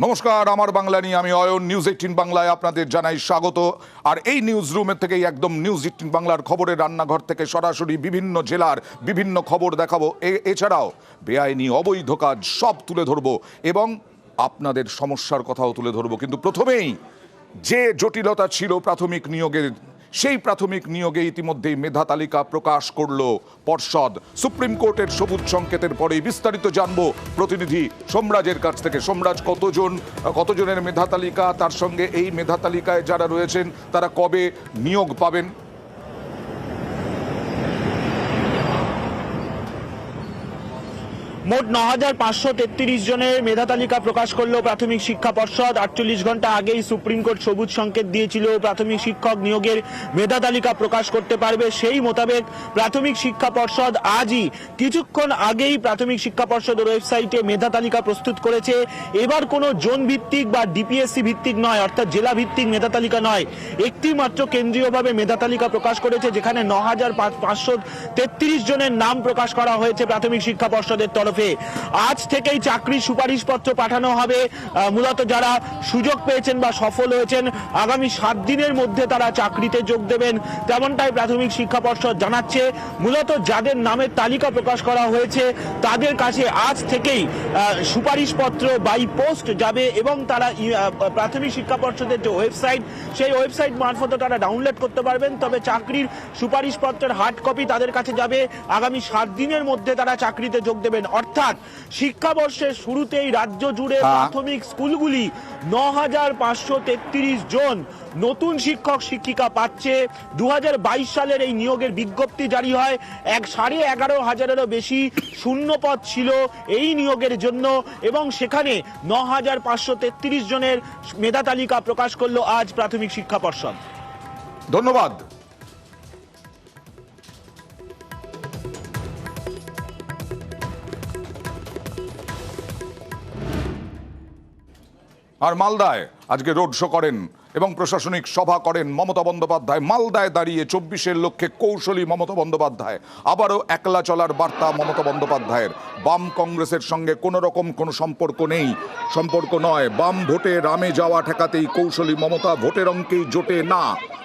নমস্কার, আমার বাংলা নিয়ে আমি অয়ন। নিউজ 18 বাংলায় আপনাদের জানাই স্বাগত। আর এই নিউজ রুমের থেকেই একদম নিউজ 18 বাংলার খবরের রান্নাঘর থেকে সরাসরি বিভিন্ন জেলার বিভিন্ন খবর দেখাবো। এছাড়াও বেআইনি অবৈধ কাজ সব তুলে ধরবো এবং আপনাদের সমস্যার কথাও তুলে ধরবো। কিন্তু প্রথমেই যে জটিলতা ছিল প্রাথমিক নিয়োগের, সেই প্রাথমিক নিয়োগে ইতিমধ্যেই মেধা তালিকা প্রকাশ করল পর্ষদ। সুপ্রিম কোর্টের সবুজ সংকেতের পরেই বিস্তারিত জানবো প্রতিনিধি সোমরাজের কাছ থেকে। সোমরাজ, কতজনের মেধা তালিকা, তার সঙ্গে এই মেধা তালিকায় যারা রয়েছেন তারা কবে নিয়োগ পাবেন? মোট ৯,৫৩৩ জনের মেধা তালিকা প্রকাশ করলো প্রাথমিক শিক্ষা পর্ষদ। ৪৮ ঘন্টা আগেই সুপ্রিম কোর্ট সবুজ সংকেত দিয়েছিল প্রাথমিক শিক্ষক নিয়োগের মেধা তালিকা প্রকাশ করতে পারবে। সেই মোতাবেক প্রাথমিক শিক্ষা পর্ষদ আজই কিছুক্ষণ আগেই প্রাথমিক শিক্ষা পর্ষদের ওয়েবসাইটে মেধা তালিকা প্রস্তুত করেছে। এবার কোনো জোন ভিত্তিক বা ডিপিএসসি ভিত্তিক নয়, অর্থাৎ জেলা ভিত্তিক মেধা তালিকা নয়, একটি মাত্র কেন্দ্রীয়ভাবে মেধা তালিকা প্রকাশ করেছে, যেখানে ৯,৫৩৩ জনের নাম প্রকাশ করা হয়েছে প্রাথমিক শিক্ষা পর্ষদের তরফে। আজ থেকেই চাকরির সুপারিশপত্র পাঠানো হবে। মূলত যারা সুযোগ পেয়েছেন বা সফল হয়েছেন আগামী 7 দিনের মধ্যে তারা চাকরিতে যোগ দেবেন, তেমনটাই প্রাথমিক শিক্ষা পর্ষদ জানাচ্ছে। মূলত যাদের নামের তালিকা প্রকাশ করা হয়েছে তাদের কাছে আজ থেকেই সুপারিশপত্র বাই পোস্ট যাবে এবং তারা প্রাথমিক শিক্ষা পর্ষদের যে ওয়েবসাইট, সেই ওয়েবসাইট মারফতে তারা ডাউনলোড করতে পারবেন। তবে চাকরির সুপারিশপত্রের হার্ড কপি তাদের কাছে যাবে আগামী 7 দিনের মধ্যে তারা চাকরিতে যোগ দেবেন। অর্থাৎ শিক্ষাবর্ষের শুরুতেই রাজ্য জুড়ে প্রাথমিক স্কুলগুলি ৯,৫৩৩ জন নতুন শিক্ষক শিক্ষিকা পাচ্ছে। ২০২২ সালের এই নিয়োগের বিজ্ঞপ্তি জারি হয়। ১১,৫০০-এরও বেশি শূন্য পদ ছিল এই নিয়োগের জন্য এবং সেখানে ৯,৫৩৩ জনের মেধা তালিকা প্রকাশ করলো আজ প্রাথমিক শিক্ষা পর্ষদ। ধন্যবাদ। আর মালদায় আজকে রোড শো করেন এবং প্রশাসনিক সভা করেন মমতা বন্দ্যোপাধ্যায়। মালদায় দাঁড়িয়ে ২৪-এর লক্ষ্যে কৌশলী মমতা বন্দ্যোপাধ্যায়। আবারও একলা চলার বার্তা মমতা বন্দ্যোপাধ্যায়ের। বাম কংগ্রেসের সঙ্গে কোনো রকম কোনো সম্পর্ক নয়। বাম ভোটে রামে যাওয়া ঠেকাতেই কৌশলী মমতা, ভোটের অঙ্কেই জোটে না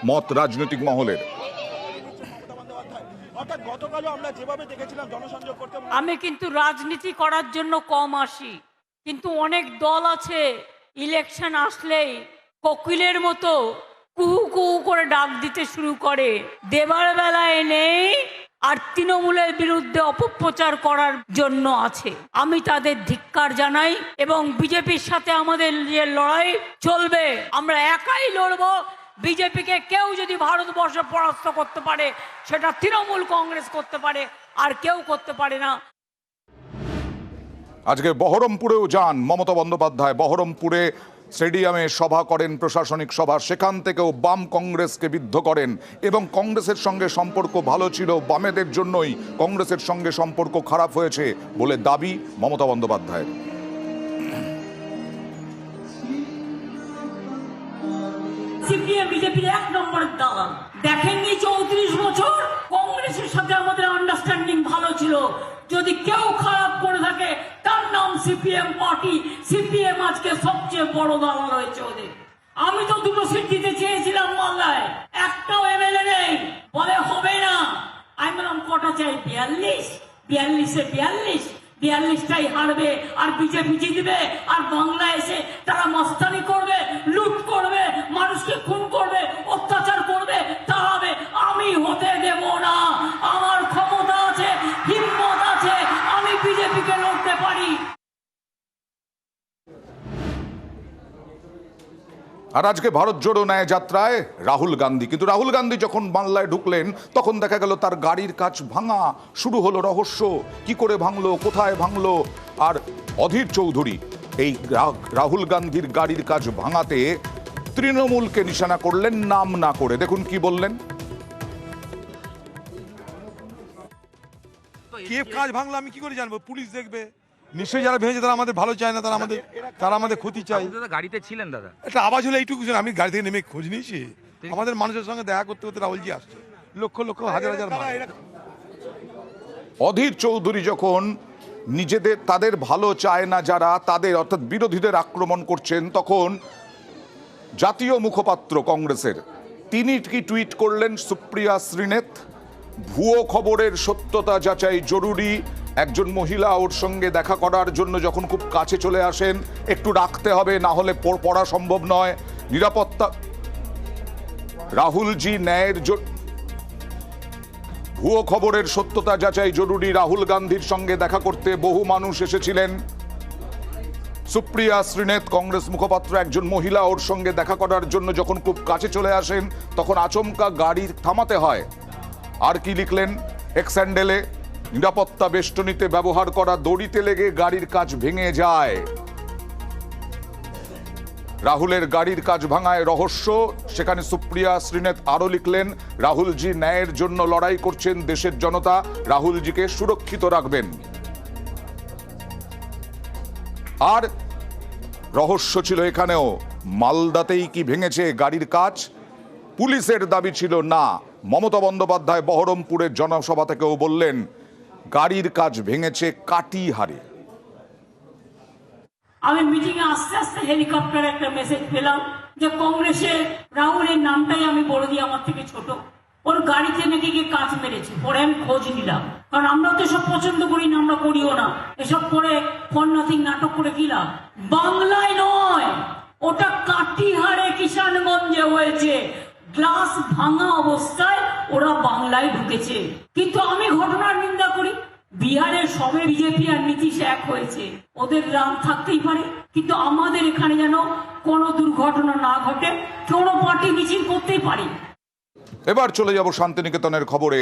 মত রাজনৈতিক মহলের। আমি কিন্তু রাজনীতি করার জন্য কম আসি, কিন্তু অনেক দল আছে ইলেকশন আসলেই কোকিলের মতো কুহু কুহু করে ডাক দিতে শুরু করে, দেবার বেলায় নেই আর তৃণমূলের বিরুদ্ধে অপপ্রচার করার জন্য আছে। আমি তাদের ধিক্কার জানাই এবং বিজেপির সাথে আমাদের যে লড়াই চলবে, আমরা একাই লড়বো। বিজেপিকে কেউ যদি ভারতবর্ষে পরাস্ত করতে পারে সেটা তৃণমূল কংগ্রেস করতে পারে, আর কেউ করতে পারে না। আজকে বহরমপুরেও যান মমতা বন্দ্যোপাধ্যায়। বহরমপুরে স্টেডিয়ামে সভা করেন, প্রশাসনিক সভা। সেখান থেকেও বাম কংগ্রেসকে বিদ্ধ করেন এবং কংগ্রেসের সঙ্গে সম্পর্ক ভালো ছিল, বামেদের জন্যই কংগ্রেসের সঙ্গে সম্পর্ক খারাপ হয়েছে বলে দাবি মমতা বন্দ্যোপাধ্যায়ের। সিপিএম বিজেপির 1 নম্বরের দালাল। দেখেননি 34 বছর কংগ্রেসের সাথে আমাদের আন্ডারস্ট্যান্ডিং ভালো ছিল। যদি কেউ খারাপ করে থাকে তার নাম সিপিএম পার্টি। সিপিএম আজকে সবচেয়ে বড় দালাল হয়েছে ওদের। আমি তো 2টো সিট দিতে চেয়েছিলাম মালদায়, একটাও এমএলএ নেই, বলে হবে না। আমি বললাম কটা চাই? 42। 42-এ 42টাই হারবে আর বিজেপি জিতবে। আর বাংলা এসে তারা মস্তানি করবে, লুট করবে, মানুষকে খুন করবে, অত্যাচার করবে, তাড়াবে। আমি হতে দেব না। আমার ক্ষমতা আছে, হিম্মত আছে, আমি বিজেপিকে লড়তে পারি। আর আজকে ভারত জোড়ো ন্যায় যাত্রায় রাহুল গান্ধী। কিন্তু রাহুল গান্ধী যখন বাংলায় ঢুকলেন তখন দেখা গেল তার গাড়ির কাচ ভাঙা। শুরু হলো রহস্য, কি করে ভাঙলো, কোথায় ভাঙলো। আর অধীর চৌধুরী এই রাহুল গান্ধীর গাড়ির কাচ ভাঙাতে তৃণমূলকে নিশানা করলেন নাম না করে। দেখুন কি বললেন। কে কাজ ভাঙলো আমি কি করে জানবো? পুলিশ দেখবে। নিশ্চয়ই যারা ভেঙেছে তারা আমাদের ভালো চায় না, তারা আমাদের ক্ষতি চায়। গাড়িতে ছিলেন দাদা? একটা আওয়াজ হলো এইটুকু, আমি গাড়ি থেকে নেমে খোঁজ নিয়েছি। আমাদের মানুষের সঙ্গে দেখা করতে করতে রাহুলজি আসছে, লক্ষ লক্ষ হাজার হাজার। অধীর চৌধুরী যখন নিজেদের তাদের ভালো চায় না যারা, তাদের অর্থাৎ বিরোধীদের আক্রমণ করছেন, তখন জাতীয় মুখপাত্র কংগ্রেসের তিনি কি টুইট করলেন? সুপ্রিয়া শ্রীনেথ, ভুয়ো খবরের সত্যতা যাচাই জরুরি, একজন মহিলা ওর সঙ্গে দেখা করার জন্য যখন খুব কাছে চলে আসেন একটু রাখতে হবে, না হলে পড়া সম্ভব নয়, নিরাপত্তা। রাহুলজি ন্যায়ের ভুয়ো খবরের সত্যতা যাচাই জরুরি, রাহুল গান্ধীর সঙ্গে দেখা করতে বহু মানুষ এসেছিলেন। সুপ্রিয়া শ্রীনেথ কংগ্রেস মুখপাত্র, একজন মহিলা ওর সঙ্গে দেখা করার জন্য যখন খুব কাছে চলে আসেন তখন আচমকা গাড়ি থামাতে হয়। আর কি লিখলেন? এক্স হ্যান্ডেলে, নিরাপত্তা বেষ্টনীতে ব্যবহার করা দড়িতে লেগে গাড়ির কাচ ভেঙে যায়। রাহুলের গাড়ির কাচ ভাঙায় রহস্য। সেখানে সুপ্রিয়া শ্রীনেথ আরো লিখলেন, রাহুলজি ন্যায়ের জন্য লড়াই করছেন, দেশের জনতা রাহুলজিকে সুরক্ষিত রাখবেন। আর রহস্য ছিল এখানেও, মালদাতেই কি ভেঙেছে গাড়ির কাচ? পুলিশের দাবি ছিল না। মমতা বন্দ্যোপাধ্যায় বহরমপুরের জনসভা থেকেও বললেন গাড়ির কাচ ভেঙেছে কাটিহারে। আমি মিটিংয়ে আস্তে আস্তে হেলিকপ্টারে একটা মেসেজ পেলাম যে কংগ্রেসের রাহুলের নামটাই আমি বলে দিই, আমার থেকে ছোট, ওর গাড়িতে নাকি গিয়ে কাঁচ মেরেছে। পরে আমি খোঁজ নিলাম, কারণ আমরা তো এসব পছন্দ করি না, আমরা করিও না এসব। করে ফর নাথিং নাটক করে দিলাম। বাংলায় নয়, ওটা কাটিহারে কিষানগঞ্জে হয়েছে। গ্লাস ভাঙা অবস্থায় ওরা বাংলায় ঢুকেছে। কিন্তু আমি ঘটনার নিন্দা করি। বিহারের সবে বিজেপি আর নীতিশ এক হয়েছে, ওদের রাম থাকতেই পারে, কিন্তু আমাদের এখানে যেন কোনো দুর্ঘটনা না ঘটে। কোনো পার্টি মিছিল করতেই পারে। এবার চলে যাব শান্তিনিকেতনের খবরে।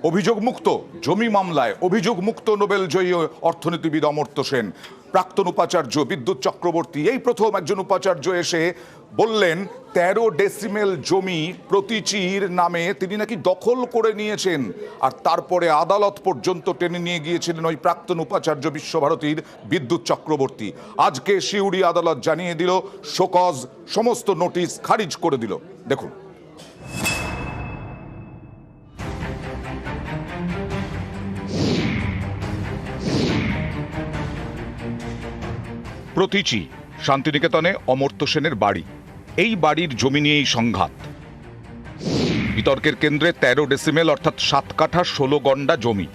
অভিযোগ মুক্ত জমি মামলায় অভিযোগ মুক্ত নোবেল জয়ী অর্থনীতিবিদ অমর্ত্য সেন। প্রাক্তন উপাচার্য বিদ্যুৎ চক্রবর্তী এই প্রথম একজন উপাচার্য এসে বললেন 13 ডেসিমেল জমি প্রতীচীর নামে তিনি নাকি দখল করে নিয়েছেন, আর তারপরে আদালত পর্যন্ত টেনে নিয়ে গিয়েছিলেন ওই প্রাক্তন উপাচার্য বিশ্বভারতীর বিদ্যুৎ চক্রবর্তী। আজকে সিউড়ি আদালত জানিয়ে দিল, শোকজ সমস্ত নোটিশ খারিজ করে দিল। দেখুন। প্রতীচী শান্তিনিকেতনে অমর্ত্য সেনের বাড়ি। এই বাড়ির জমি নিয়েই সংঘাত। বিতর্কের কেন্দ্রে 13 ডেসিমেল অর্থাৎ 7 কাঠা 16 গন্ডা জমি।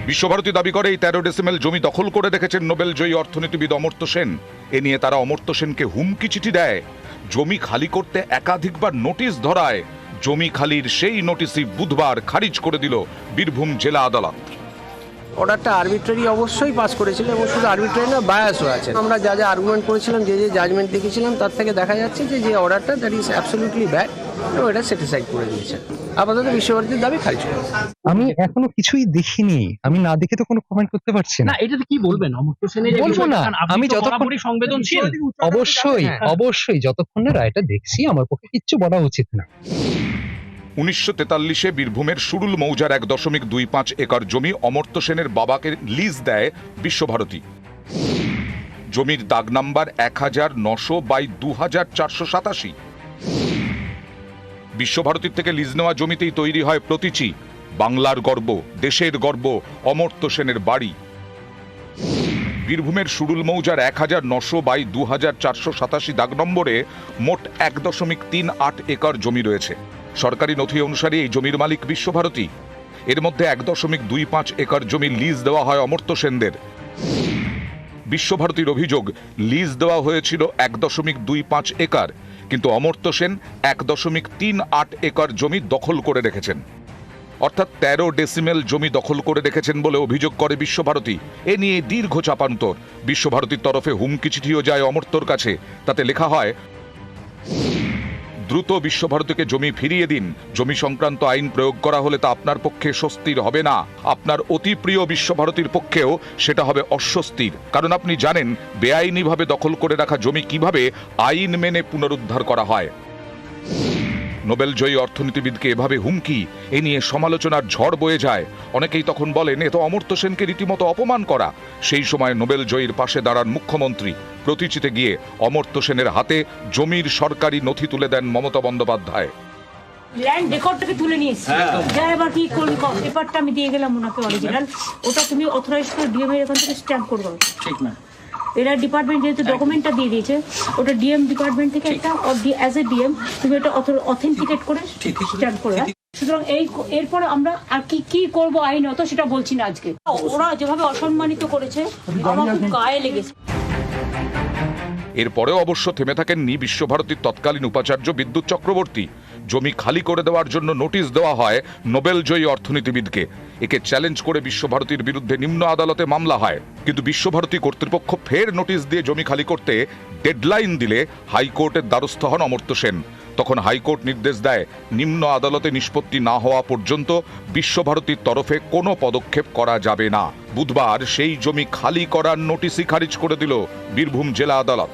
বিশ্বভারতী দাবি করে এই 13 ডেসিমেল জমি দখল করে রেখেছেন নোবেল জয়ী অর্থনীতিবিদ অমর্ত্য সেন। এ নিয়ে তারা অমর্ত্য সেনকে হুমকি চিঠি দেয়, জমি খালি করতে একাধিকবার নোটিশ ধরায়। জমি খালির সেই নোটিশই বুধবার খারিজ করে দিল বীরভূম জেলা আদালত। অর্ডারটা আরবিট্রারি অবশ্যই পাস করেছিল, এবং শুধু আরবিট্রারি না, বায়াসও আছে। আমরা যা যা আর্গুমেন্ট করেছিলাম, যে জাজমেন্ট দেখেছিলাম, তার থেকে দেখা যাচ্ছে যে অর্ডারটা দ্যাট ইজ অ্যাবসলিউটলি ব্যাড, এবং এটা স্যাটিসফাইড করে দিয়েছেন। আপাতত বিশ্বভারতীর দাবি খারিজ করে। আমি এখনো কিছুই দেখিনি, আমি না দেখে তো কোনো কমেন্ট করতে পারছি না। এটাতে কি বলবেন? অমর্ত্য সেনের বলবো না, আমি যতক্ষণ সংবেদনশীল, অবশ্যই যতক্ষণ না রায়টা দেখছি আমার পক্ষে কিচ্ছু বলা উচিত না। 1943-এ বীরভূমের সুরুল মৌজার 1.25 একর জমি অমর্ত্য সেনের বাবাকে লিজ দেয় বিশ্বভারতী। জমির দাগ নাম্বার 1900/2487। বিশ্বভারতীর থেকে লিজ নেওয়া জমিতেই তৈরি হয় প্রতীচী, বাংলার গর্ব, দেশের গর্ব অমর্ত্য সেনের বাড়ি। বীরভূমের সুরুল মৌজার 1900/2487 দাগ নম্বরে মোট 1.38 একর জমি রয়েছে। সরকারি নথি অনুসারে এই জমির মালিক বিশ্বভারতী। এর মধ্যে 1.25 একর জমি লিজ দেওয়া হয় অমর্ত্য সেনদের। বিশ্বভারতীর অভিযোগ, লিজ দেওয়া হয়েছিল 1.25 একর, কিন্তু অমর্ত্য সেন 1.38 একর জমি দখল করে রেখেছেন। অর্থাৎ 13 ডেসিমেল জমি দখল করে রেখেছেন বলে অভিযোগ করে বিশ্বভারতী। এ নিয়ে দীর্ঘ চাপান্তর। বিশ্বভারতীর তরফে হুমকি চিঠিও যায় অমর্ত্যর কাছে। তাতে লেখা হয়, দ্রুত বিশ্বভারতীকে জমি ফিরিয়ে দিন। জমি সংক্রান্ত আইন প্রয়োগ করা হলে তা আপনার পক্ষে স্বস্তির হবে না, আপনার অতি প্রিয় বিশ্বভারতীর পক্ষেও সেটা হবে অস্বস্তির। কারণ আপনি জানেন বেআইনিভাবে দখল করে রাখা জমি কিভাবে আইন মেনে পুনরুদ্ধার করা হয়। নোবেল জয়ী অর্থনীতিবিদকে এভাবে হুমকি, এ নিয়ে সমালোচনার ঝড় বয়ে যায়। অনেকেই তখন বলেন এ তো অমর্ত্য সেনকে রীতিমতো অপমান করা। সেই সময় নোবেল জয়ীর পাশে দাঁড়ান মুখ্যমন্ত্রী। প্রতীচিতে গিয়ে অমর্ত্য সেনের হাতে জমির সরকারি নথি তুলে দেন মমতা বন্দ্যোপাধ্যায়। ল্যান্ড রেকর্ডটাকে তুলে নিয়ে এসেছি যা এবার কি করবি পেপারটা আমি দিয়ে গেলাম ওনাকে অরিজিনাল ওটা তুমি অথরাইজ করে ডিএম এর এখান থেকে স্ট্যাম্প করে দাও ঠিক না এরা ডিপার্টমেন্ট যেহেতু ডকুমেন্টটা দিয়ে দিয়েছে ওটা ডিএম ডিপার্টমেন্ট থেকে একটা অ্যাজ এ ডিএম তুমি এটা অথেন্টিকেট করে স্ট্যাম্প করে দাও। সুতরাং এরপরে আমরা আর কি করব আইনত সেটা বলছি না আজকে ওরা যেভাবে অসম্মানিত করেছে আমার খুব গায়ে লেগেছে। এরপরেও অবশ্য থেমে থাকেননি বিশ্বভারতীর তৎকালীন উপাচার্য বিদ্যুৎ চক্রবর্তী। জমি খালি করে দেওয়ার জন্য নোটিশ দেওয়া হয় নোবেলজয়ী অর্থনীতিবিদকে। একে চ্যালেঞ্জ করে বিশ্বভারতীর বিরুদ্ধে নিম্ন আদালতে মামলা হয়, কিন্তু বিশ্বভারতী কর্তৃপক্ষ ফের নোটিশ দিয়ে জমি খালি করতে ডেডলাইন দিলে হাইকোর্টের দ্বারস্থ হন অমর্ত্য সেন। তখন হাইকোর্ট নির্দেশ দেয় নিম্ন আদালতে নিষ্পত্তি না হওয়া পর্যন্ত বিশ্বভারতীর তরফে কোনো পদক্ষেপ করা যাবে না। বুধবার সেই জমি খালি করার নোটিশই খারিজ করে দিল বীরভূম জেলা আদালত।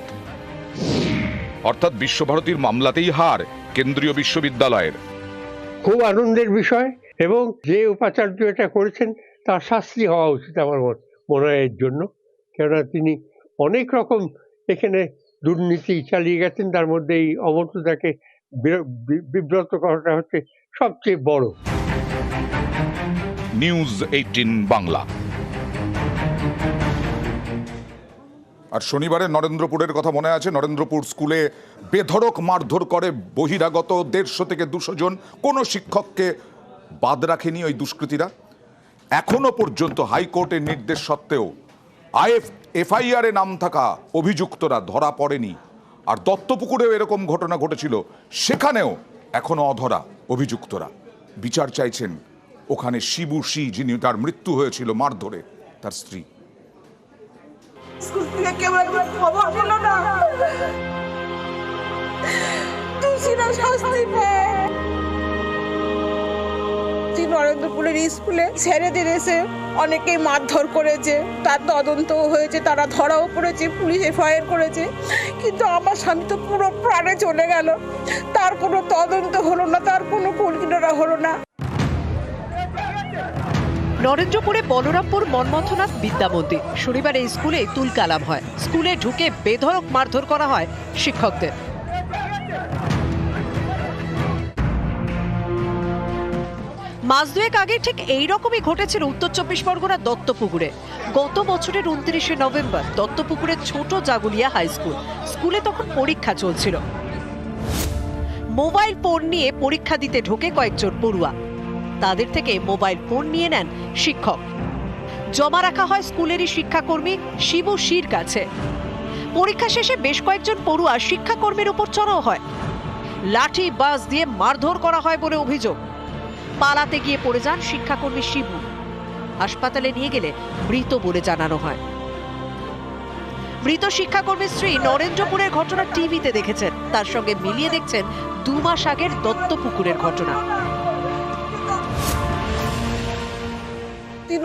অর্থাৎ বিশ্বভারতীর মামলাতেই হার কেন্দ্রীয় বিশ্ববিদ্যালয়ের। খুব আনন্দের বিষয়, এবং যে উপাচার্য এটা করেছেন তার শাস্তি হওয়া উচিত আমার মনে হয় এর জন্য। কেননা তিনি অনেক রকম এখানে দুর্নীতি চালিয়ে গেছেন, তার মধ্যে এই অমর্ত্যদাকে বিব্রত করাটা হচ্ছে সবচেয়ে বড়। নিউজ 18 বাংলা। আর শনিবারে নরেন্দ্রপুরের কথা মনে আছে? নরেন্দ্রপুর স্কুলে বেধড়ক মারধর করে বহিরাগত 150 থেকে 200 জন। কোনো শিক্ষককে বাদ রাখেনি ওই দুষ্কৃতীরা। এখনো পর্যন্ত হাইকোর্টের নির্দেশ সত্ত্বেও এফআইআর এ নাম থাকা অভিযুক্তরা ধরা পড়েনি। আর দত্তপুকুরেও এরকম ঘটনা ঘটেছিল, সেখানেও এখনো অধরা অভিযুক্তরা। বিচার চাইছেন ওখানে শিবু সি, যিনি তার মৃত্যু হয়েছিল মারধরে, তার স্ত্রী। স্কুল থেকে কেউ একবার খবর পেল না, দোষীরা শাস্তি পায়। নরেন্দ্রপুরের স্কুলে ছেলেদের এসে অনেকেই মারধর করেছে, তার তদন্ত হয়েছে, তারা ধরাও পড়েছে, পুলিশ এফআইআর করেছে, কিন্তু আমার স্বামী তো পুরো প্রাণে চলে গেল। তার কোনো তদন্ত হলো না, তার কোনো কুলকিনারা হলো না। নরেন্দ্রপুরে বলরামপুর মনমথনাথ বিদ্যা মন্দির। শনিবার এই স্কুলে তুলকালাম হয়। স্কুলে ঢুকে বেধড়ক মারধর করা হয় শিক্ষকদের। মাস দুয়েক আগে ঠিক এইরকমই ঘটেছিল উত্তর 24 পরগনার দত্তপুকুরে। গত বছরের 29শে নভেম্বর দত্তপুকুরের ছোট জাগুলিয়া হাই স্কুল। স্কুলে তখন পরীক্ষা চলছিল। মোবাইল ফোন নিয়ে পরীক্ষা দিতে ঢোকে কয়েকজন পড়ুয়া। তাদের থেকে মোবাইল ফোন নিয়ে নেন শিক্ষক। জমা রাখা হয় স্কুলেরই শিক্ষাকর্মী শিবু সির কাছে। পরীক্ষা শেষে বেশ কয়েকজন পড়ুয়া শিক্ষাকর্মীর উপর চড়াও হয়। লাঠি বাস দিয়ে মারধর করা হয় বলে অভিযোগ। পালাতে গিয়ে পড়ে যান শিক্ষাকর্মী শিবু। হাসপাতালে নিয়ে গেলে মৃত বলে জানানো হয়। মৃত শিক্ষাকর্মীর স্ত্রী নরেন্দ্রপুরের ঘটনা টিভিতে দেখেছেন, তার সঙ্গে মিলিয়ে দেখছেন 2 মাস আগের দত্তপুকুরের ঘটনা।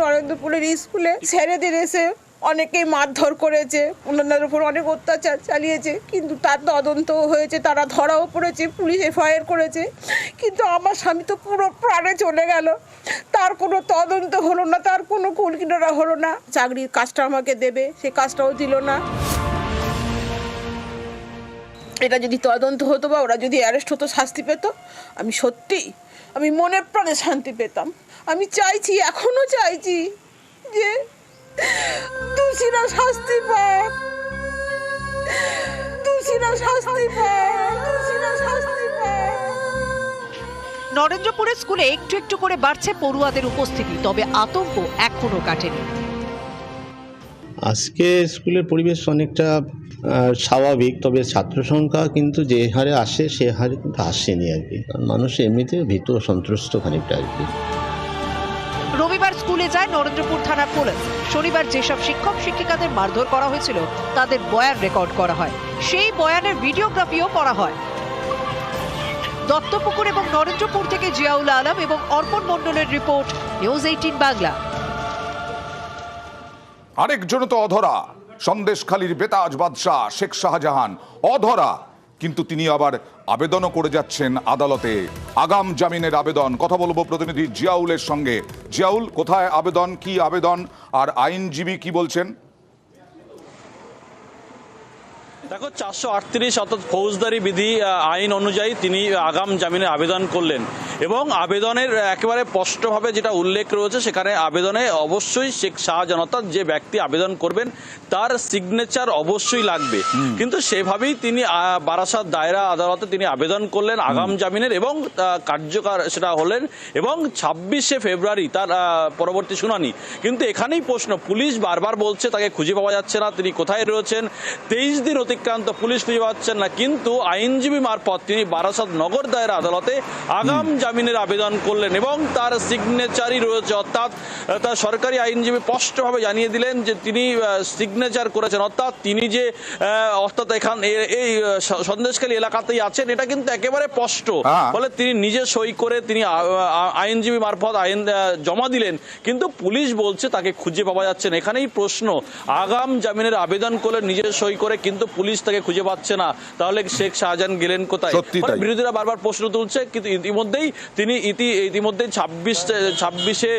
নরেন্দ্রপুরের স্কুলে ছেলেদের এসে অনেকেই মারধর করেছে, ওনাদের উপর অনেক অত্যাচার চালিয়েছে, কিন্তু তার তদন্ত হয়েছে, তারা ধরাও পড়েছে, পুলিশ এফআইআর করেছে, কিন্তু আমার স্বামী তো পুরো প্রাণে চলে গেল। তার কোনো তদন্ত হলো না, তার কোনো কুলকিনারা হলো না। চাকরির কাজটা আমাকে দেবে, সে কাজটাও দিল না। এটা যদি তদন্ত হতো বা ওরা যদি অ্যারেস্ট হতো, শাস্তি পেত, আমি মনে প্রাণে শান্তি পেতাম। আমি চাইছি, এখনো চাইছি যে দোষীরা শাস্তি পায়, দোষীরা শাস্তি পায়, দোষীরা শাস্তি পায়। নরেন্দ্রপুরের স্কুলে একটু একটু করে বাড়ছে পড়ুয়াদের উপস্থিতি, তবে আতঙ্ক এখনো কাটেনি। আজকে স্কুলের পরিবেশ অনেকটা স্বাভাবিক, তবে ছাত্র সংখ্যা কিন্তু যে হারে আসে সে হারে কিন্তু আসেনি আর কি। কারণ মানুষ এমনিতে ভীত সন্ত্রস্ত খানিকটা আর কি। রবিবার স্কুলে যায় নরেন্দ্রপুর থানার পুলিশ। শনিবার যেসব শিক্ষক শিক্ষিকাদের মারধর করা হয়েছিল তাদের বয়ান রেকর্ড করা হয়, সেই বয়ানের ভিডিওগ্রাফিও করা হয়। দত্তপুকুর এবং নরেন্দ্রপুর থেকে জিয়াউল আলম এবং অর্পণ মণ্ডলের রিপোর্ট, নিউজ 18 বাংলা। আরেকজন তো অধরা, সন্দেশখালীর বেতাজ বাদশাহ শেখ শাহজাহান অধরা, কিন্তু তিনি আবার আবেদনও করে যাচ্ছেন আদালতে, আগাম জামিনের আবেদন। কথা বলবো প্রতিনিধি জিয়াউলের সঙ্গে। জিয়াউল, কোথায় আবেদন, কি আবেদন, আর আইনজীবী কি বলছেন? দেখো 438 অর্থাৎ ফৌজদারি বিধি আইন অনুযায়ী তিনি আগাম জামিনের আবেদন করলেন এবং আবেদনের একেবারে স্পষ্টভাবে যেটা উল্লেখ রয়েছে সেখানে আবেদনে অবশ্যই শেখ শাহজাহান অর্থাৎ যে ব্যক্তি আবেদন করবেন তার সিগনেচার অবশ্যই লাগবে, কিন্তু সেভাবেই তিনি বারাসাত দায়রা আদালতে তিনি আবেদন করলেন আগাম জামিনের এবং কার্যকর সেটা হলেন এবং 26শে ফেব্রুয়ারি তার পরবর্তী শুনানি। কিন্তু এখানেই প্রশ্ন, পুলিশ বারবার বলছে তাকে খুঁজে পাওয়া যাচ্ছে না, তিনি কোথায় রয়েছেন। 23 দিন অতিক্রান্ত, পুলিশ খুঁজে পাচ্ছেন না, কিন্তু আইনজীবী মারফত তিনি বারাসাত নগর দায়রা আদালতে আগাম জামিনের আবেদন করলেন এবং তার সিগনেচারই রয়েছে, অর্থাৎ তার সরকারি আইনজীবী স্পষ্টভাবে জানিয়ে দিলেন যে তিনি সিগনেচার করেছেন, অর্থাৎ তিনি যে অর্থাৎ এই সন্দেশখালী এলাকাতেই আছেন এটা কিন্তু একেবারে স্পষ্ট। ফলে তিনি নিজে সই করে তিনি আইনজীবী মারফত আইন জমা দিলেন, কিন্তু পুলিশ বলছে তাকে খুঁজে পাওয়া যাচ্ছে না। এখানেই প্রশ্ন, আগাম জামিনের আবেদন করলেন নিজে সই করে, কিন্তু পুলিশ তাকে খুঁজে পাচ্ছে না, তাহলে শেখ শাহজাহান গেলেন কোথায়? বিরোধীরা বারবার প্রশ্ন তুলছে, কিন্তু ইতিমধ্যেই তিনি 26শে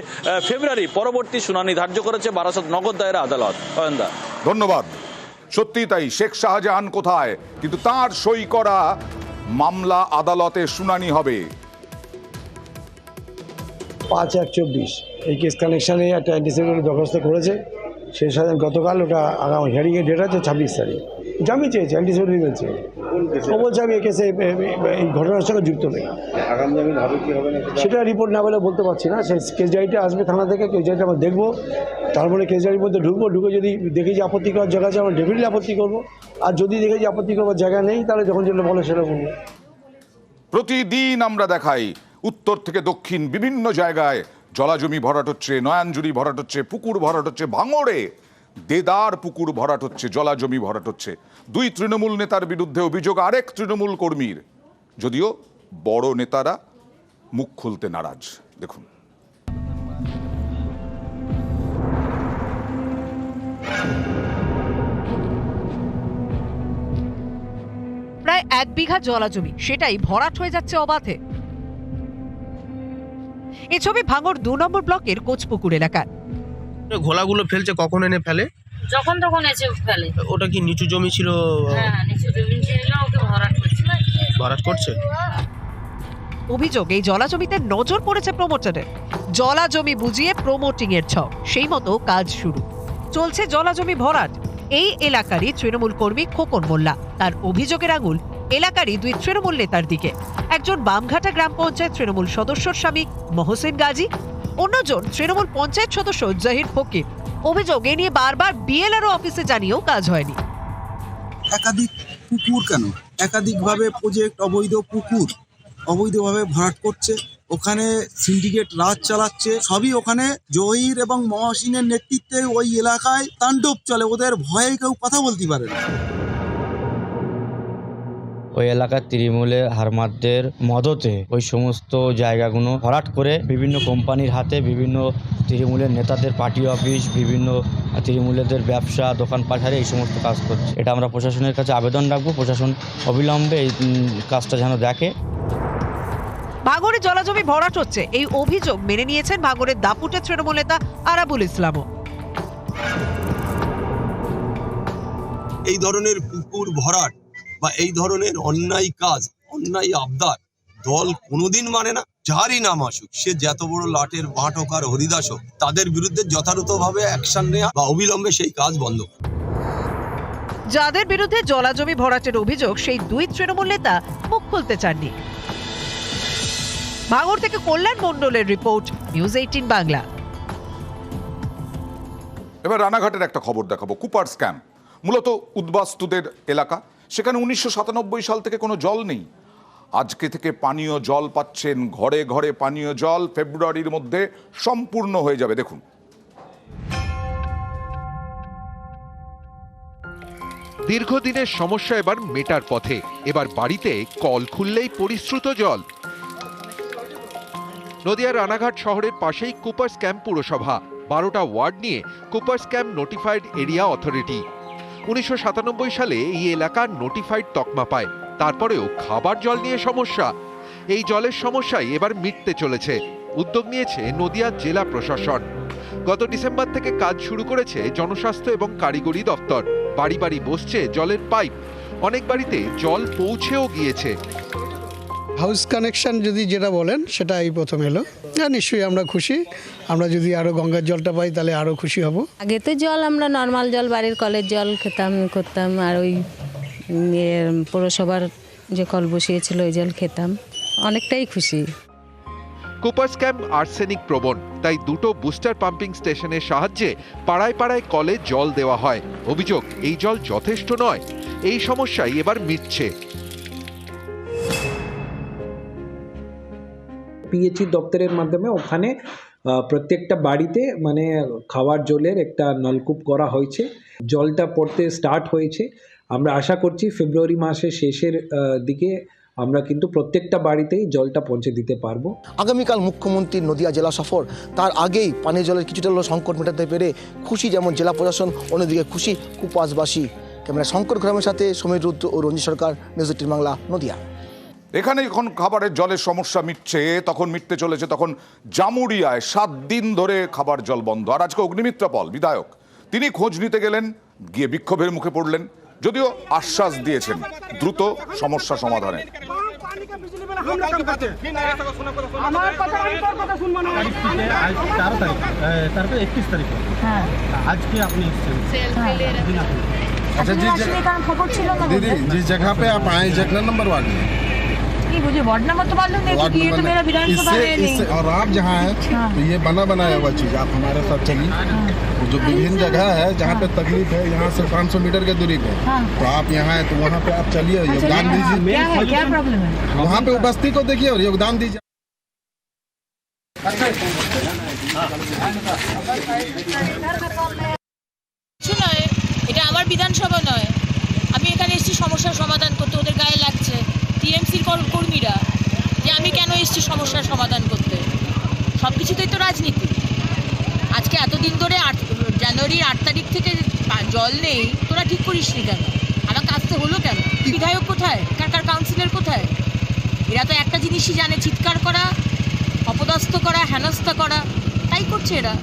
ফেব্রুয়ারি পরবর্তী শুনানি ধার্য করেছে বারাসাত নগর দায়রা আদালত। ধন্যবাদ। সত্যি তাই, শেখ শাহজাহান কোথায়, কিন্তু তার সই করা মামলা আদালতে শুনানি হবে। 5/1/24 এই কেস কানেকশানে একটা অ্যান্টিসিপেটরি দরখাস্ত করেছে শেখ শাহজাহান গতকাল, ওটা আগামী হিয়ারিংয়ের ডেট আছে 26 তারিখ। জামিন চেয়েছে, অ্যান্টিসিপেটরি বলছে, ও বলছে আমি এই কেসে এই ঘটনার সঙ্গে যুক্ত নেই। আগাম জামিন হবে কি হবে না সেটা রিপোর্ট না বলে বলতে পারছি না। সেই কেস ডায়েরিটা আসবে থানা থেকে, কেস ডায়েরিটা আমরা দেখবো, তারপরে কেস ডায়েরির মধ্যে ঢুকে যদি দেখি যে আপত্তি করার জায়গা আছে আমরা ডেফিনেটলি আপত্তি করবো, আর যদি দেখি যে আপত্তি করবার জায়গা নেই তাহলে যখন যেটা বলে সেটা বলবো। প্রতিদিন আমরা দেখাই উত্তর থেকে দক্ষিণ বিভিন্ন জায়গায় জলাজমি ভরাট হচ্ছে, নয়াঞ্জুরি ভরাট হচ্ছে, পুকুর ভরাট হচ্ছে, ভাঙড়ে দেদার পুকুর ভরাট হচ্ছে, জলাজমি ভরাট হচ্ছে। 2 তৃণমূল নেতার বিরুদ্ধে অভিযোগ আরেক তৃণমূল কর্মীর, যদিও বড় নেতারা মুখ খুলতে নারাজ। দেখুন। প্রায় 1 বিঘা জলাজমি, সেটাই ভরাট হয়ে যাচ্ছে অবাধে। এই ছবি ভাঙড় 2 নম্বর ব্লকের কোচপুকুর এলাকার। ঘোলাগুলো ফেলছে, কখন এনে ফেলে? যখন তখন এসে ফেলে। ওটা কি নিচু জমি ছিল? হ্যাঁ, নিচু জমি ছিল, ওকে ভরাট করছে। অভিযোগ, এই জলাজমিতে নজর পড়েছে প্রমোটারের। জলাজমি বুঝিয়ে প্রমোটিং এর ছক, সেই মতো কাজ শুরু। চলছে জলাজমি ভরাট। এই এলাকারই তৃণমূল কর্মী খোকন মোল্লা, তার অভিযোগের আঙুল এলাকারই 2 তৃণমূল নেতার দিকে। একজন বামঘাটা গ্রাম পঞ্চায়েত তৃণমূল সদস্যর স্বামী মহসিন গাজী, অন্যজন তৃণমূল পঞ্চায়েত সদস্য জাহির ফকির। অভিযোগ, এ নিয়ে বারবার বিএলআরও অফিসে জানিয়েও কাজ হয়নি। একাধিক পুকুর কেন, একাধিকভাবে প্রজেক্ট, অবৈধ পুকুর অবৈধভাবে ভরাট করছে, ওখানে সিন্ডিকেট রাজ চালাচ্ছে। সবই ওখানে জহির এবং মহসিনের নেতৃত্বে ওই এলাকায় তাণ্ডব চলে, ওদের ভয়ে কেউ কথা বলতে পারে না। ওই এলাকার তৃণমূলের হারমাদদের মদতে ওই সমস্ত জায়গাগুলো ভরাট করে বিভিন্ন কোম্পানির হাতে, বিভিন্ন তৃণমূলের নেতাদের পার্টি অফিস, বিভিন্ন তৃণমূলের ব্যবসা, দোকানপাট হারে এই সমস্ত কাজ করছে। এটা আমরা প্রশাসনের কাছে আবেদন রাখবো, প্রশাসন অবিলম্বে এই কাজটা যেন দেখে। ভাঙড়ে জলাজমি ভরাট হচ্ছে, এই অভিযোগ মেনে নিয়েছেন ভাঙড়ের দাপুটের তৃণমূল নেতা আরাবুল ইসলামও। এই ধরনের পুকুর ভরাট বা এই ধরনের অন্যায় কাজ, অন্যায় আবদার দল কোনোদিন মানে না। যারই নাম আসুক, সে যত বড় লাটের বাঁট হোক আর হরিদাস হোক, তাদের বিরুদ্ধে যথাযথভাবে অ্যাকশন নেওয়া বা অবিলম্বে সেই কাজ বন্ধ। যাদের বিরুদ্ধে জলাজমি ভরাটের অভিযোগ, সেই 2 তৃণমূল নেতা মুখ খুলতে চাননি। ভাঙড় থেকে কল্যাণ মণ্ডলের রিপোর্ট, নিউজ 18 বাংলা। এবার রানাঘাটের একটা খবর দেখাবো। কুপার স্ক্যাম, মূলত উদ্বাস্তুদের এলাকা। সেখানে 1997 সাল থেকে কোনো জল নেই। আজকে থেকে পানীয় জল পাচ্ছেন, ঘরে ঘরে পানীয় জল ফেব্রুয়ারির মধ্যে সম্পূর্ণ হয়ে যাবে। দেখুন। দীর্ঘদিনের সমস্যা এবার মেটার পথে। এবার বাড়িতে কল খুললেই পরিশ্রুত জল। নদিয়ার রানাঘাট শহরের পাশেই কুপার্স ক্যাম্প পুরসভা। 12টা ওয়ার্ড নিয়ে Cooper's camp notified area authority. 1997 সালে এই এলাকা নোটিফাইড তকমা পায়। তারপরেও খাবার জল নিয়ে সমস্যা। এই জলের সমস্যাই এবার মিটতে চলেছে। উদ্যোগ নিয়েছে নদিয়া জেলা প্রশাসন। গত ডিসেম্বর থেকে কাজ শুরু করেছে জনস্বাস্থ্য এবং কারিগরি দপ্তর। বাড়ি বাড়ি বসছে জলের পাইপ। অনেক বাড়িতে জল পৌঁছেও গিয়েছে। হাউস কানেকশন যদি যেটা বলেন সেটা এই প্রথম এলো, নিশ্চয়ই আমরা খুশি। আমরা যদি আরো গঙ্গার জলটা পাই তাহলে আরো খুশি হব। আগে তো জল আমরা নর্মাল জল বাড়ির কলের জল খেতাম করতাম, আর ওই পৌরসভার যে কল বসিয়েছিল ওই জল খেতাম, অনেকটাই খুশি। কুপার্স ক্যাম্প আর্সেনিক প্রবণ, তাই দুটো বুস্টার পাম্পিং স্টেশনের সাহায্যে পাড়ায় পাড়ায় কলে জল দেওয়া হয়। অভিযোগ, এই জল যথেষ্ট নয়। এই সমস্যাই এবার মিটছে। পিএইচই দপ্তরের মাধ্যমে ওখানে প্রত্যেকটা বাড়িতে মানে খাওয়ার জলের একটা নলকূপ করা হয়েছে, জলটা পড়তে স্টার্ট হয়েছে। আমরা আশা করছি ফেব্রুয়ারি মাসের শেষের দিকে আমরা কিন্তু প্রত্যেকটা বাড়িতেই জলটা পৌঁছে দিতে পারবো। আগামীকাল মুখ্যমন্ত্রীর নদিয়া জেলা সফর, তার আগেই পানীয় জলের কিছুটা হলেও সংকট মেটাতে পেরে খুশি যেমন জেলা প্রশাসন, অন্যদিকে খুশি কুপাসবাসী। ক্যামেরা শঙ্কর গ্রামের সাথে সমীর রুদ্র ও রঞ্জিত সরকার, নিউজ 18 বাংলা, নদিয়া। এখানে যখন খাবারের জলের সমস্যা মিটছে, তখন মিটতে চলেছে তখন জামুরিয়ায় 7 দিন ধরে খাবার জল বন্ধ। আর আজকে অগ্নিমিত্রা পল বিধায়ক, তিনি খোঁজ নিতে গেলেন, গিয়ে বিক্ষোভের মুখে পড়লেন, যদিও আশ্বাস দিয়েছেন দ্রুত সমস্যা সমাধানের। अच्छा दीदी जिस जगह पे आप आए जगह नंबर वार्ड में, मुझे वार्ड नंबर तो मालूम नहीं क्योंकि ये तो मेरा विधानसभा है नहीं। और आप जहाँ हैं तो ये बना बनाया हुआ चीज, आप हमारे साथ चलिए। जो विभिन्न जगह है जहाँ पे तकलीफ है, यहाँ से 500 मीटर के दूरी पे, तो आप यहाँ हैं तो वहाँ पे आप चलिए, योगदान दीजिए। क्या प्रॉब्लम है? वहाँ पे उपस्थिति को देखिए और योगदान दीजिए। নয়, এটা আমার বিধানসভা নয়। আমি এখানে এসেছি সমস্যার সমাধান করতে, ওদের গায়ে লাগছে টিএমসির কর্মীরা যে আমি কেন এসেছি সমস্যার সমাধান করতে। সব কিছুতেই তো রাজনীতি। আজকে এতদিন ধরে জানুয়ারির 8 তারিখ থেকে জল নেই, তোরা ঠিক করিস নি কেন? আমাকে আসতে হলো কেন? বিধায়ক কোথায়? কার কাউন্সিলর কোথায়? এরা তো একটা জিনিসই জানে, চিৎকার করা, অপদস্থ করা, হেনস্থা করা, তাই করছে এরা।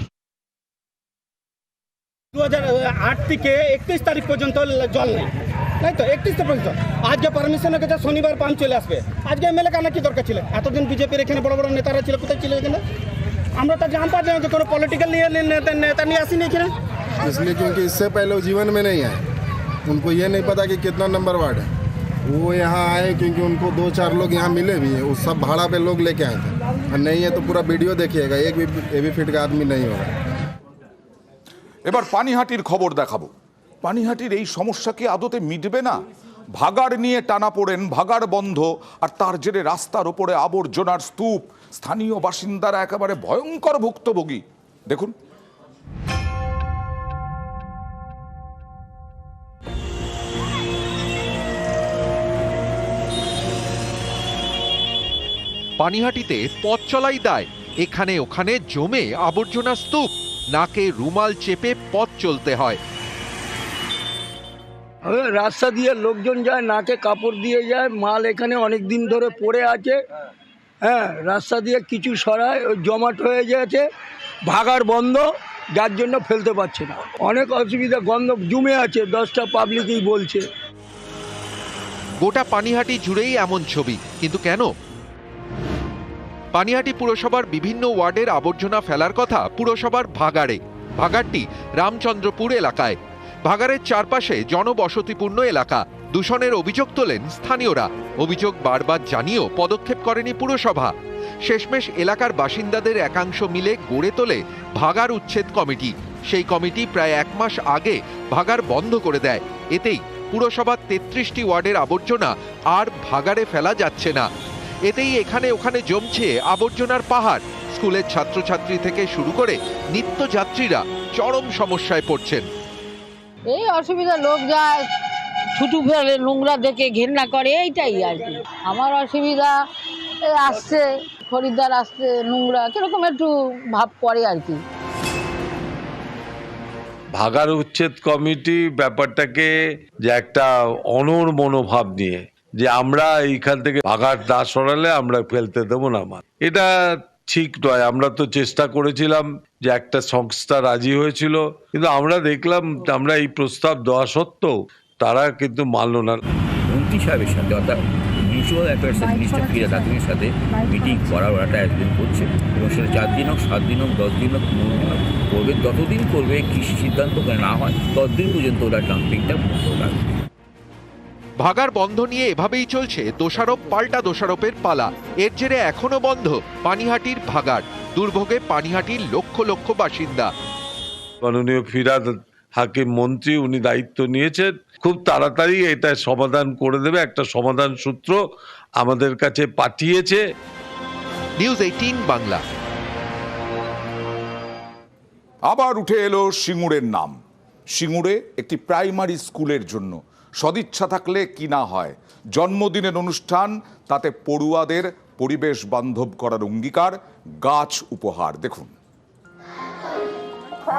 2008 থেকে 31 তারিখ পর্যন্ত জল নেই, তাই তো 31 পর্যন্ত। আজকে পারমিশন হয়ে গেছে, শনিবার পাম্প চলে আসবে। আজকে এমএলএ কেন কি দরকার ছিল? এতদিন বিজেপির এখানে বড় বড় নেতারা ছিল, কোথায় ছিল এখানে? আমরা তো জানতাম যে কোনো পলিটিক্যাল নেতা নিয়ে আসিনি এখানে। इसलिए क्योंकि इससे पहले वो जीवन में नहीं आए, उनको ये नहीं पता कि कितना नंबर वार्ड है। वो यहाँ आए क्योंकि उनको 2-4 लोग यहाँ मिले भी हैं, वो सब भाड़ा पे लोग लेके आए थे। और नहीं है तो पूरा वीडियो देखिएगा, एक भी एवी फिट का आदमी नहीं होगा। এবার পানিহাটির খবর দেখাবো। পানিহাটির এই সমস্যা কি আদতে মিটবে না? ভাগাড় নিয়ে টানা পড়েন, ভাগাড় বন্ধ, আর তার জেরে রাস্তার ওপরে আবর্জনার স্তূপ। স্থানীয় বাসিন্দারা একেবারে ভয়ঙ্কর ভুক্তভোগী। দেখুন। পানিহাটিতে পথ চলাই দায়, এখানে ওখানে জমে আবর্জনা স্তূপ, নাকে রুমাল চেপে পথ চলতে হয়। রাস্তা দিয়ে লোকজন যায়, নাকে কাপড় দিয়ে যায়, মাল এখানে অনেক দিন ধরে পড়ে আছে। হ্যাঁ, রাস্তা দিয়ে কিছু সরায়, জমাট হয়ে গেছে, ভাগার বন্ধ, যার জন্য ফেলতে পারছে না। অনেক অসুবিধা, গন্ধ জমে আছে, 10টা পাবলিকই বলছে। গোটা পানিহাটি জুড়েই এমন ছবি, কিন্তু কেন? পানিহাটি পুরসভার বিভিন্ন ওয়ার্ডের আবর্জনা ফেলার কথা পুরসভার ভাগাড়ে। ভাগাড়টি রামচন্দ্রপুর এলাকায়। ভাগাড়ের চারপাশে জনবসতিপূর্ণ এলাকা। দূষণের অভিযোগ তোলেন স্থানীয়রা। অভিযোগ বারবার জানিয়েও পদক্ষেপ করেনি পুরসভা। শেষমেশ এলাকার বাসিন্দাদের একাংশ মিলে গড়ে তোলে ভাগাড় উচ্ছেদ কমিটি। সেই কমিটি প্রায় 1 মাস আগে ভাগাড় বন্ধ করে দেয়। এতেই পুরসভার 33টি ওয়ার্ডের আবর্জনা আর ভাগাড়ে ফেলা যাচ্ছে না। এতেই এখানে ওখানে জমছে আবর্জনার পাহাড়। স্কুলের ছাত্রছাত্রী থেকে শুরু করে নিত্যযাত্রীরা চরম সমস্যায় পড়ছেন। এই অসুবিধা, লোক যায় থুতু ফেলে, নোংরা দেখে ঘেন্না করে, এইটাই আর কি আমার অসুবিধা। আসছে খরিদ্দার, আসছে নোংরা, কিরকম একটু ভাব পড়ে আর কি। ভাগাড় উচ্ছেদ কমিটি ব্যাপারটাকে যে একটা অনড় মনোভাব নিয়ে, যে আমরা এইখান থেকে ভাগাড় না সরালে আমরা ফেলতে দেবো না, এটা ঠিক নয়। আমরা তো চেষ্টা করেছিলাম, যে একটা সংস্থা রাজি হয়েছিল, কিন্তু আমরা দেখলাম আমরা এই প্রস্তাব দেওয়া সত্ত্বেও তারা কিন্তু মানল না। মন্ত্রী সাহেবের সাথে অর্থাৎ মিউচুয়াল অ্যাফেয়ার্স মিনিস্টার ফিরাদ হাকিমের সাথে মিটিং করার ওরা একদিন করছে এবং সেটা 4 দিন হোক 7 দিন হোক 10 দিন হোক 15 দিন হোক করবে, যতদিন করবে কৃষি সিদ্ধান্ত না হয় ততদিন পর্যন্ত ওরা ডাম্পিংটা বন্ধ রাখবে। ভাগাড় বন্ধ নিয়ে এভাবেই চলছে দোষারোপ পাল্টা দোষারোপের পালা। এর জেরে এখনো বন্ধ পানিহাটির ভাগাড়। দুর্ভোগে পানিহাটির লক্ষ লক্ষ বাসিন্দা। মাননীয় ফিরাদ হাকিম মন্ত্রী উনি দায়িত্ব নিয়েছেন, খুব তাড়াতাড়ি এটা সমাধান করে দেবে। একটা সমাধান সূত্র আমাদের কাছে পাঠিয়েছে। নিউজ 18 বাংলা। আবার উঠে এলো সিঙ্গুরের নাম। সিঙ্গুরে একটি প্রাইমারি স্কুলের জন্য সদিচ্ছা থাকলে কি না হয়, জন্মদিনের অনুষ্ঠান, তাতে পড়ুয়াদের পরিবেশ বান্ধব করার অঙ্গীকার, গাছ উপহার। দেখুন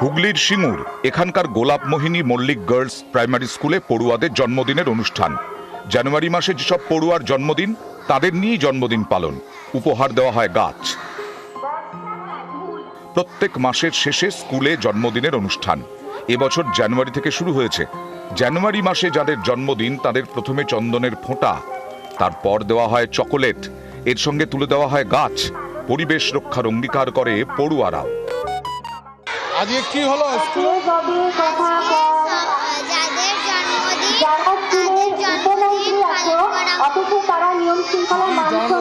হুগলির সিঙ্গুর, এখানকার গোলাপমোহিনী মল্লিক গার্লস প্রাইমারি স্কুলে পড়ুয়াদের জন্মদিনের অনুষ্ঠান। জানুয়ারি মাসে যেসব পড়ুয়ার জন্মদিন তাদের নিয়েই জন্মদিন পালন, উপহার দেওয়া হয় গাছ। প্রত্যেক মাসের শেষে স্কুলে জন্মদিনের অনুষ্ঠান এবছর জানুয়ারি থেকে শুরু হয়েছে। জানুয়ারি মাসে যাদের জন্মদিন তাদের প্রথমে চন্দনের ফোঁটা, তারপর দেওয়া হয় চকোলেট, এর সঙ্গে তুলে দেওয়া হয় গাছ। পরিবেশ রক্ষার অঙ্গীকার করে পড়ুয়ারাও। আজকে কি হলো স্কুলে?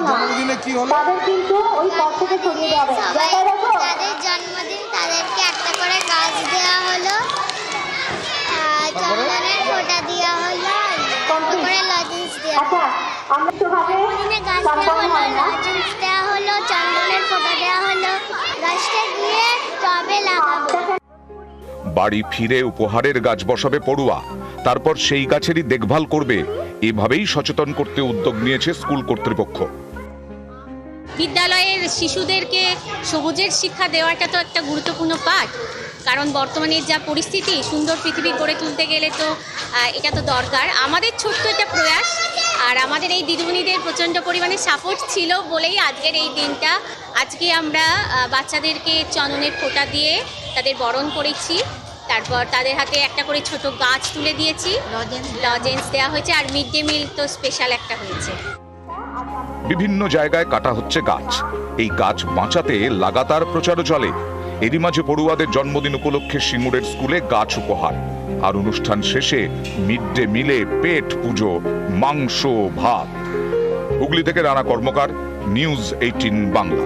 জন্মদিনে কি হলো? কিন্তু ওই পথ থেকে ছড়িয়ে দেওয়া হবে। যাদের জন্মদিন তাদেরকে একটা করে গাছ দেওয়া হলো, চন্দনের ফোঁটা দেওয়া হলো, তারপরে লজেন্স দেওয়া হলো। আমরা তো ভাবে গাছ দেওয়া হলো, লজেন্স দেওয়া হলো, চন্দনের ফোঁটা দেওয়া হলো, গাছটা গিয়ে টবে লাগাবো। বাড়ি ফিরে উপহারের গাছ বসাবে পড়ুয়া, তারপর সেই গাছেরই দেখভাল করবে। এভাবেই সচেতন করতে উদ্যোগ নিয়েছে স্কুল কর্তৃপক্ষ। বিদ্যালয়ের শিশুদেরকে সবুজের শিক্ষা দেওয়াটা তো একটা গুরুত্বপূর্ণ পাঠ, কারণ বর্তমানে যা পরিস্থিতি, সুন্দর পৃথিবী গড়ে তুলতে গেলে তো এটা তো দরকার। আমাদের ছোট্ট একটা প্রয়াস, আর আমাদের এই দিদিমণিদের প্রচণ্ড পরিমাণে সাপোর্ট ছিল বলেই আজকের এই দিনটা। আজকে আমরা বাচ্চাদেরকে চন্দনের ফোঁটা দিয়ে তাদের বরণ করেছি, তারপর তাদের হাতে একটা করে ছোট গাছ তুলে দিয়েছি, লজেন্স দেওয়া হয়েছে, আর মিড ডে মিল তো স্পেশাল একটা হয়েছে। বিভিন্ন জায়গায় কাটা হচ্ছে গাছ, এই গাছ বাঁচাতে লাগাতার প্রচারও চলে। এরই মাঝে পড়ুয়াদের জন্মদিন উপলক্ষে সিঙ্গুরের স্কুলে গাছ উপহার, আর অনুষ্ঠান শেষে মিড ডে মিলে পেট পুজো, মাংস ভাত। হুগলি থেকে রানা কর্মকার, নিউজ 18 বাংলা।